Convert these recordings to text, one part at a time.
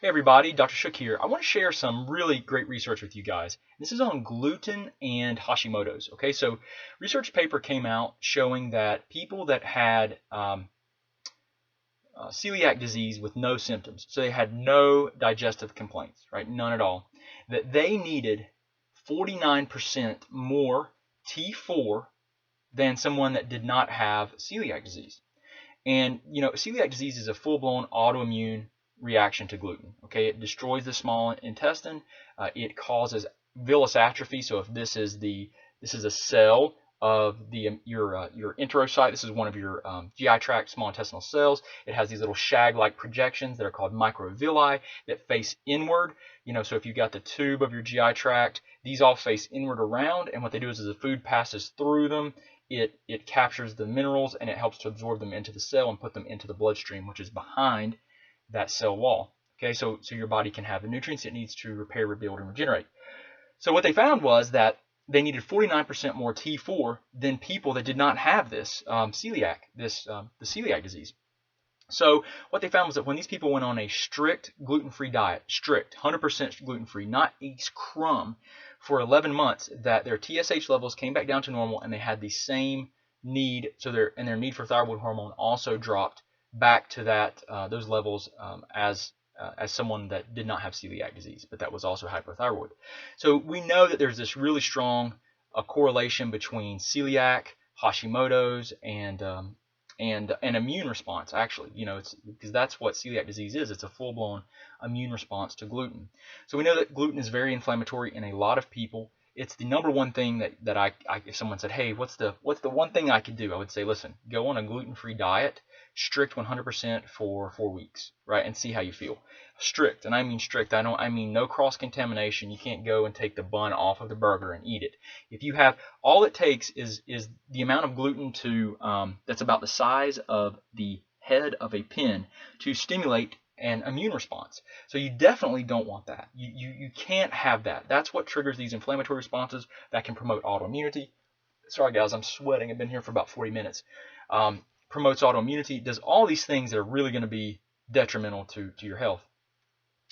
Hey everybody, Dr. Shook here. I want to share some really great research with you guys. This is on gluten and Hashimoto's. Okay, so research paper came out showing that people that had celiac disease with no symptoms, so they had no digestive complaints, right? None at all, that they needed 49% more T4 than someone that did not have celiac disease. And celiac disease is a full-blown autoimmune reaction to gluten. Okay, it destroys the small intestine. It causes villous atrophy. So if this is a cell of your enterocyte, this is one of your GI tract small intestinal cells. It has these little shag-like projections that are called microvilli that face inward. So if you've got the tube of your GI tract, these all face inward around, and what they do is as the food passes through them, it captures the minerals and it helps to absorb them into the cell and put them into the bloodstream, which is behind that cell wall. Okay, so your body can have the nutrients it needs to repair, rebuild, and regenerate. So what they found was that they needed 49% more T4 than people that did not have this the celiac disease. So what they found was that when these people went on a strict gluten-free diet, strict 100% gluten-free, not a crumb, for 11 months, that their TSH levels came back down to normal and they had the same need, so their need for thyroid hormone also dropped back to those levels as someone that did not have celiac disease, but that was also hypothyroid. So we know that there's this really strong correlation between celiac, Hashimoto's, and an immune response. Actually, it's because that's what celiac disease is. It's a full-blown immune response to gluten. So we know that gluten is very inflammatory in a lot of people. It's the number one thing that I if someone said, hey, what's the one thing I could do? I would say, listen, go on a gluten-free diet, strict 100% for 4 weeks, right, and see how you feel. Strict, and I mean strict. I mean no cross-contamination. You can't go and take the bun off of the burger and eat it. If you have, all it takes is the amount of gluten that's about the size of the head of a pin to stimulate an immune response. So you definitely don't want that. You can't have that. That's what triggers these inflammatory responses that can promote autoimmunity. Sorry guys, I'm sweating. I've been here for about 40 minutes. Promotes autoimmunity, does all these things that are really going to be detrimental to your health.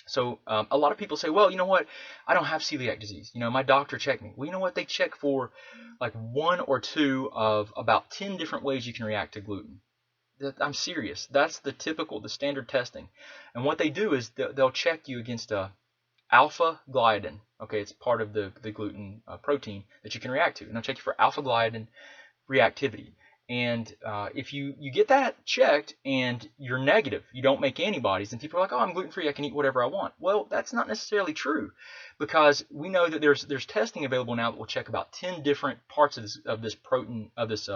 So a lot of people say, well, you know what? I don't have celiac disease. My doctor checked me. Well, you know what? They check for like 1 or 2 of about 10 different ways you can react to gluten. I'm serious. That's the standard testing. And what they do is they'll check you against alpha gliadin. Okay, it's part of the gluten protein that you can react to. And they'll check you for alpha gliadin reactivity. And if you get that checked and you're negative, you don't make antibodies, and people are like, oh, I'm gluten-free, I can eat whatever I want. Well, that's not necessarily true, because we know that there's testing available now that will check about 10 different parts of this protein, of this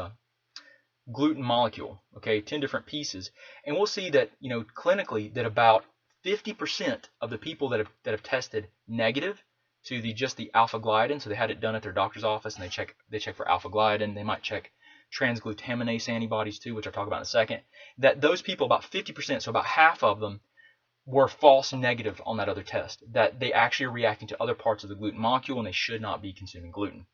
gluten molecule, okay, 10 different pieces, and we'll see that clinically that about 50% of the people that have tested negative to just the alpha gliadin, so they had it done at their doctor's office and they check for alpha gliadin, they might check transglutaminase antibodies too, which I'll talk about in a second, that those people, about 50%, so about half of them, were false negative on that other test, that they actually are reacting to other parts of the gluten molecule and they should not be consuming gluten.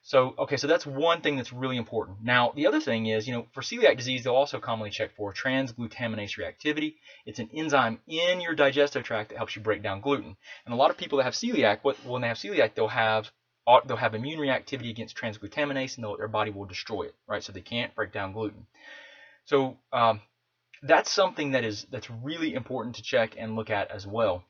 So, okay, so that's one thing that's really important. Now, the other thing is, for celiac disease, they'll also commonly check for transglutaminase reactivity. It's an enzyme in your digestive tract that helps you break down gluten. And a lot of people that have celiac, when they have celiac, they'll have immune reactivity against transglutaminase, and their body will destroy it, right? So they can't break down gluten. So that's something that's really important to check and look at as well.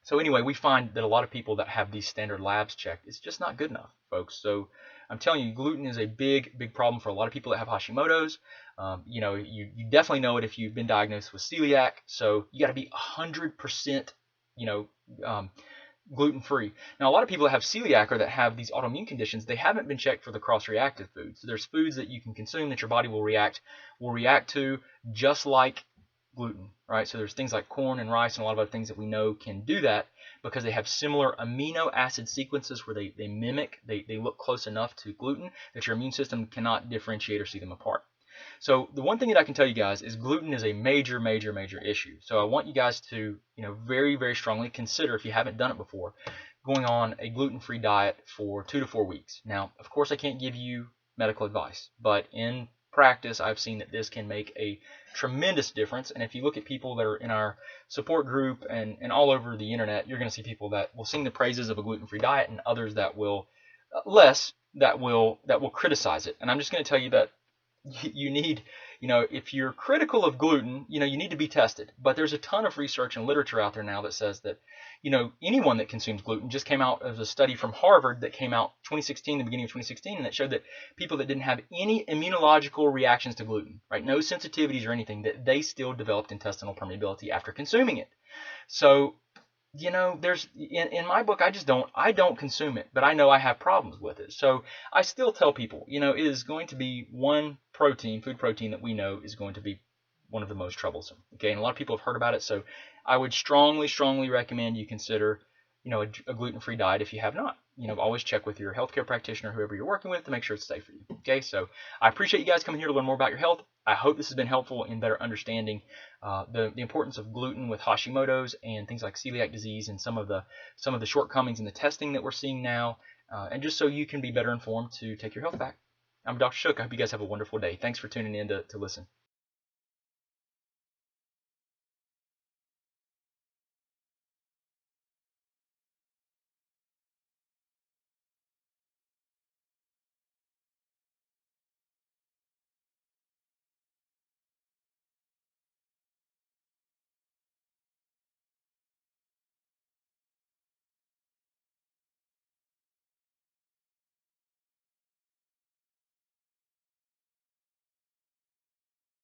So anyway, we find that a lot of people that have these standard labs checked, it's just not good enough, folks. So I'm telling you, gluten is a big problem for a lot of people that have Hashimoto's. You definitely know it if you've been diagnosed with celiac. So you got to be 100%, gluten-free. Now, a lot of people that have celiac or that have these autoimmune conditions, they haven't been checked for the cross-reactive foods. So there's foods that you can consume that your body will react to just like gluten, right? So there's things like corn and rice and a lot of other things that we know can do that because they have similar amino acid sequences where they look close enough to gluten that your immune system cannot differentiate or see them apart. So the one thing that I can tell you guys is gluten is a major issue. So I want you guys to, very, very strongly consider, if you haven't done it before, going on a gluten-free diet for 2 to 4 weeks. Now, of course, I can't give you medical advice, but in practice, I've seen that this can make a tremendous difference. And if you look at people that are in our support group and all over the internet, you're going to see people that will sing the praises of a gluten-free diet, and others that will that will criticize it. And I'm just going to tell you that you need, if you're critical of gluten, you need to be tested. But there's a ton of research and literature out there now that says that, anyone that consumes gluten, just came out as a study from Harvard that came out 2016, the beginning of 2016, and that showed that people that didn't have any immunological reactions to gluten, right, no sensitivities or anything, that they still developed intestinal permeability after consuming it. So, there's in my book, I don't consume it, but I know I have problems with it. So I still tell people, it is going to be one food protein that we know is going to be one of the most troublesome. Okay, and a lot of people have heard about it, so I would strongly recommend you consider, a gluten-free diet if you have not. Always check with your healthcare practitioner, whoever you're working with, to make sure it's safe for you. Okay, so I appreciate you guys coming here to learn more about your health. I hope this has been helpful in better understanding the importance of gluten with Hashimoto's and things like celiac disease, and some of the shortcomings in the testing that we're seeing now, and just so you can be better informed to take your health back. I'm Dr. Shook. I hope you guys have a wonderful day. Thanks for tuning in to listen.